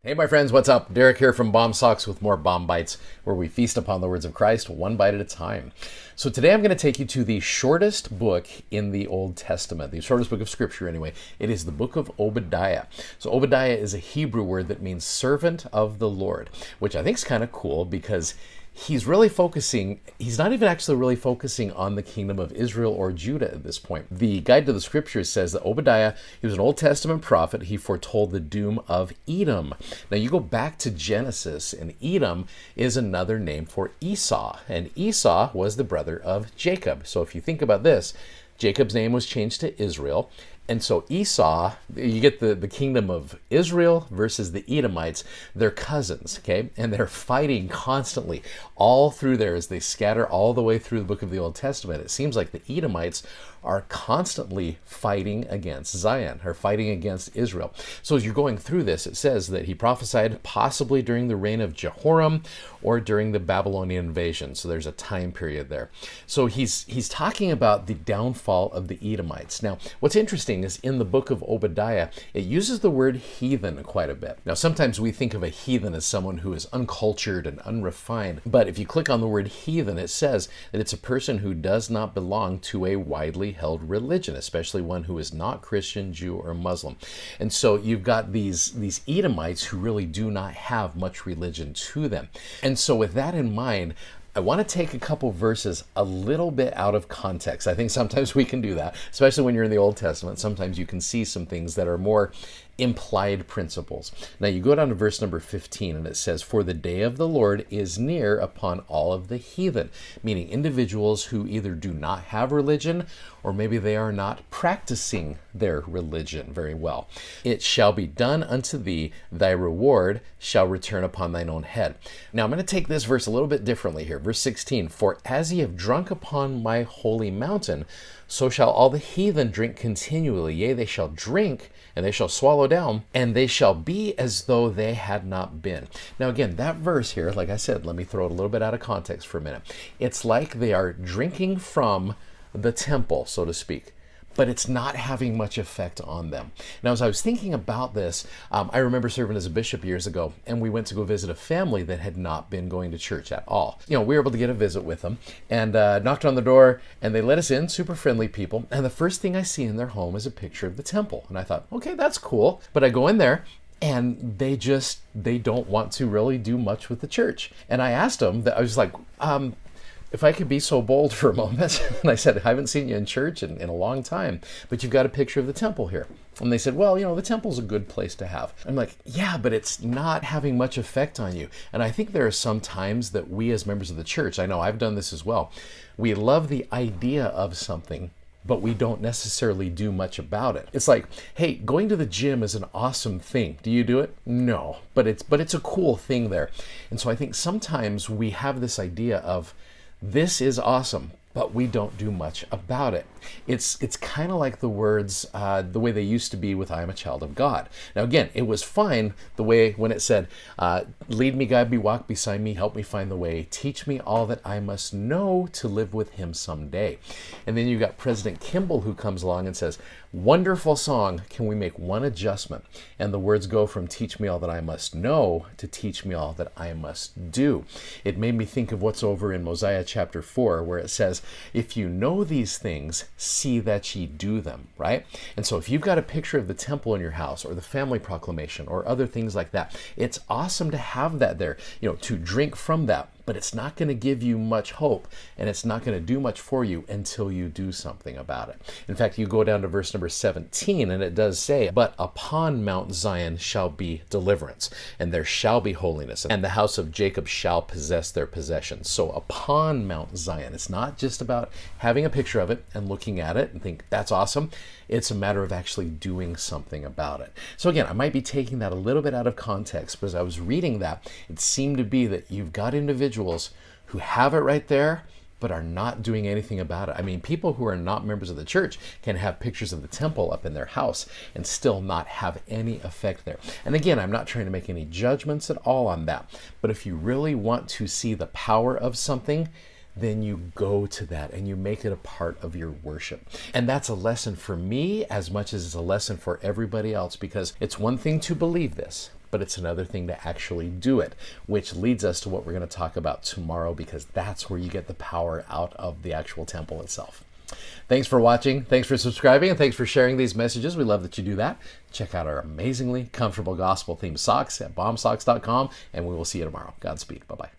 Hey my friends, what's up? Derek here from Bomb Socks with more Bomb Bites, where we feast upon the words of Christ one bite at a time. So today I'm going to take you to the shortest book in the Old Testament, the shortest book of Scripture anyway. It is the book of Obadiah. So Obadiah is a Hebrew word that means servant of the Lord, which I think is kind of cool because he's not even actually really focusing on the kingdom of Israel or Judah at this point. The guide to the scriptures says that Obadiah, he was an Old Testament prophet. He foretold the doom of Edom. Now you go back to Genesis, and Edom is another name for Esau. And Esau was the brother of Jacob. So if you think about this, Jacob's name was changed to Israel. And so Esau, you get the kingdom of Israel versus the Edomites. They're cousins, okay? And they're fighting constantly all through there as they scatter all the way through the book of the Old Testament. It seems like the Edomites are constantly fighting against Zion, or fighting against Israel. So as you're going through this, it says that he prophesied possibly during the reign of Jehoram or during the Babylonian invasion. So there's a time period there. So he's talking about the downfall of the Edomites. Now, what's interesting is in the book of Obadiah, it uses the word heathen quite a bit. Now, sometimes we think of a heathen as someone who is uncultured and unrefined, but if you click on the word heathen, it says that it's a person who does not belong to a widely held religion, especially one who is not Christian, Jew, or Muslim. And so you've got these Edomites who really do not have much religion to them. And so with that in mind, I want to take a couple verses a little bit out of context. I think sometimes we can do that, especially when you're in the Old Testament. Sometimes you can see some things that are more implied principles. Now you go down to verse number 15 and it says, "For the day of the Lord is near upon all of the heathen," meaning individuals who either do not have religion or maybe they are not practicing their religion very well. "It shall be done unto thee, thy reward shall return upon thine own head." Now I'm going to take this verse a little bit differently here. Verse 16, "For as ye have drunk upon my holy mountain, so shall all the heathen drink continually. Yea, they shall drink, and they shall swallow down, and they shall be as though they had not been." Now again, that verse here, like I said, let me throw it a little bit out of context for a minute. It's like they are drinking from the temple, so to speak, but it's not having much effect on them. Now, as I was thinking about this, I remember serving as a bishop years ago, and we went to go visit a family that had not been going to church at all. We were able to get a visit with them, and knocked on the door, and they let us in, super friendly people, and the first thing I see in their home is a picture of the temple. And I thought, okay, that's cool. But I go in there, and they don't want to really do much with the church. And I asked them, I was like, if I could be so bold for a moment, and I said, "I haven't seen you in church in a long time, but you've got a picture of the temple here." And they said, "Well, the temple's a good place to have." I'm like, "Yeah, but it's not having much effect on you." And I think there are some times that we as members of the church, I know I've done this as well, we love the idea of something, but we don't necessarily do much about it. It's like, hey, going to the gym is an awesome thing. Do you do it? No, but it's a cool thing there. And so I think sometimes we have this idea of, this is awesome, but we don't do much about it. It's kind of like the words, the way they used to be with "I am a child of God." Now again, it was fine the way when it said, "Lead me, guide me, walk beside me, help me find the way, teach me all that I must know to live with him someday." And then you got President Kimball who comes along and says, "Wonderful song, can we make one adjustment?" And the words go from "teach me all that I must know" to "teach me all that I must do." It made me think of what's over in Mosiah chapter 4, where it says, "If you know these things, see that ye do them," right? And so if you've got a picture of the temple in your house, or the family proclamation, or other things like that, it's awesome to have that there, to drink from that. But it's not going to give you much hope, and it's not going to do much for you until you do something about it. In fact, you go down to verse number 17, and it does say, "But upon Mount Zion shall be deliverance, and there shall be holiness, and the house of Jacob shall possess their possessions." So upon Mount Zion, it's not just about having a picture of it and looking at it and think, that's awesome. It's a matter of actually doing something about it. So again, I might be taking that a little bit out of context, but as I was reading that, it seemed to be that you've got individuals who have it right there, but are not doing anything about it. I mean, people who are not members of the church can have pictures of the temple up in their house and still not have any effect there. And again, I'm not trying to make any judgments at all on that, but if you really want to see the power of something, then you go to that and you make it a part of your worship. And that's a lesson for me as much as it's a lesson for everybody else, because it's one thing to believe this. but it's another thing to actually do it, which leads us to what we're going to talk about tomorrow, because that's where you get the power out of the actual temple itself. Thanks for watching, thanks for subscribing, and thanks for sharing these messages. We love that you do that. Check out our amazingly comfortable gospel-themed socks at bombsocks.com, and we will see you tomorrow. Godspeed. Bye-bye.